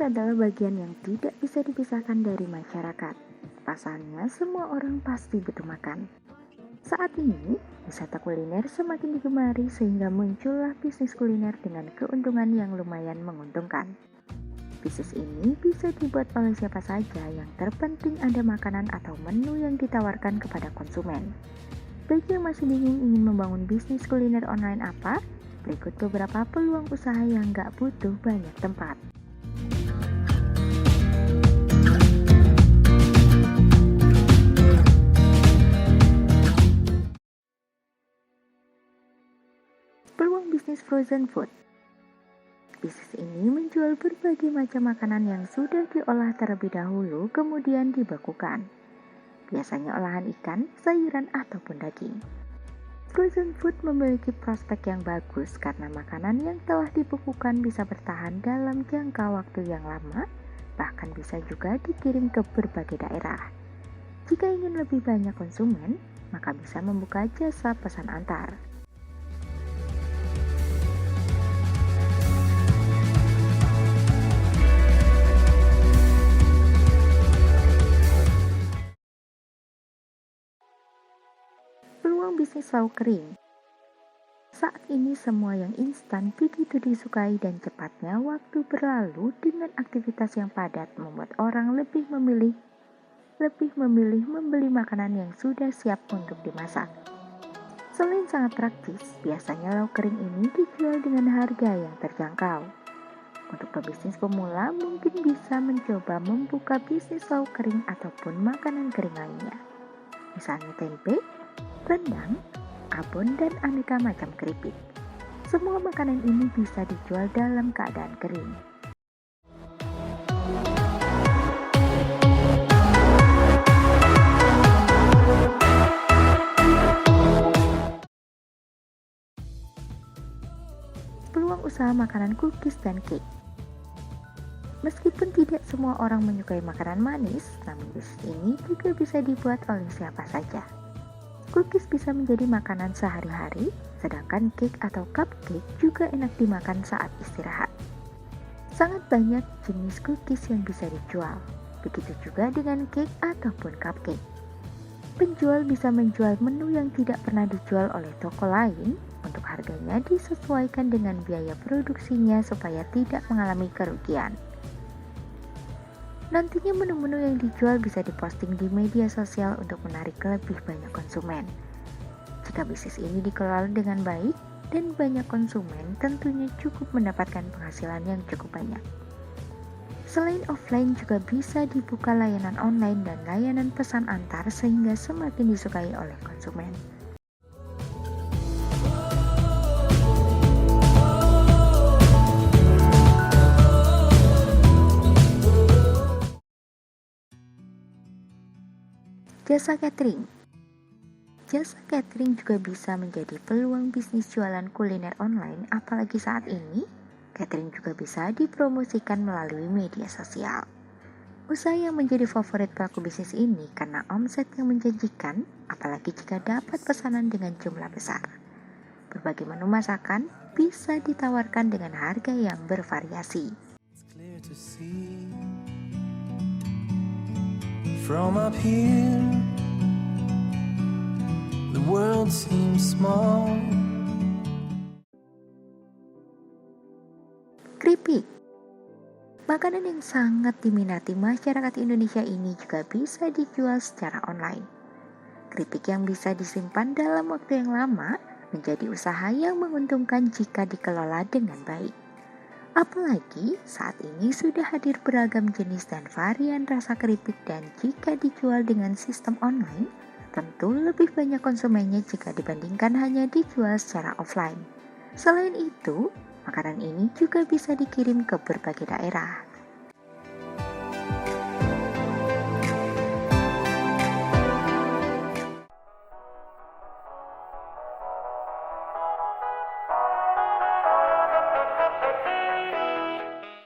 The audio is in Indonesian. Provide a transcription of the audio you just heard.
adalah bagian yang tidak bisa dipisahkan dari masyarakat. Pasalnya, semua orang pasti butuh makan. Saat ini, wisata kuliner semakin digemari sehingga muncullah bisnis kuliner dengan keuntungan yang lumayan menguntungkan. Bisnis ini bisa dibuat oleh siapa saja, yang terpenting ada makanan atau menu yang ditawarkan kepada konsumen. Bagi yang masih bingung ingin membangun bisnis kuliner online apa, berikut beberapa peluang usaha yang gak butuh banyak tempat. Peluang bisnis frozen food. Bisnis ini menjual berbagai macam makanan yang sudah diolah terlebih dahulu kemudian dibekukan. Biasanya olahan ikan, sayuran, ataupun daging. Frozen food memiliki prospek yang bagus karena makanan yang telah dibekukan bisa bertahan dalam jangka waktu yang lama, bahkan bisa juga dikirim ke berbagai daerah. Jika ingin lebih banyak konsumen, maka bisa membuka jasa pesan antar. Peluang bisnis lauk kering. Saat ini semua yang instan begitu disukai dan cepatnya waktu berlalu dengan aktivitas yang padat membuat orang lebih memilih membeli makanan yang sudah siap untuk dimasak. Selain sangat praktis, biasanya lauk kering ini dijual dengan harga yang terjangkau. Untuk pebisnis pemula mungkin bisa mencoba membuka bisnis lauk kering ataupun makanan kering lainnya. Misalnya tempe, rendang, abon, dan aneka macam keripik. Semua makanan ini bisa dijual dalam keadaan kering. Peluang usaha makanan cookies dan cake. Meskipun tidak semua orang menyukai makanan manis, namun bisnis ini juga bisa dibuat oleh siapa saja. Cookies bisa menjadi makanan sehari-hari, sedangkan cake atau cupcake juga enak dimakan saat istirahat. Sangat banyak jenis cookies yang bisa dijual, begitu juga dengan cake ataupun cupcake. Penjual bisa menjual menu yang tidak pernah dijual oleh toko lain, untuk harganya disesuaikan dengan biaya produksinya supaya tidak mengalami kerugian. Nantinya menu-menu yang dijual bisa diposting di media sosial untuk menarik lebih banyak konsumen. Jika bisnis ini dikelola dengan baik dan banyak konsumen, tentunya cukup mendapatkan penghasilan yang cukup banyak. Selain offline juga bisa dibuka layanan online dan layanan pesan antar sehingga semakin disukai oleh konsumen. Jasa catering. Jasa catering juga bisa menjadi peluang bisnis jualan kuliner online, apalagi saat ini catering juga bisa dipromosikan melalui media sosial. Usaha yang menjadi favorit pelaku bisnis ini karena omset yang menjanjikan, apalagi jika dapat pesanan dengan jumlah besar. Berbagai menu masakan bisa ditawarkan dengan harga yang bervariasi. From up here, the world seems small. Keripik. Makanan yang sangat diminati masyarakat Indonesia ini juga bisa dijual secara online. Keripik yang bisa disimpan dalam waktu yang lama menjadi usaha yang menguntungkan jika dikelola dengan baik. Apalagi saat ini sudah hadir beragam jenis dan varian rasa keripik dan jika dijual dengan sistem online, tentu lebih banyak konsumennya jika dibandingkan hanya dijual secara offline. Selain itu, makanan ini juga bisa dikirim ke berbagai daerah.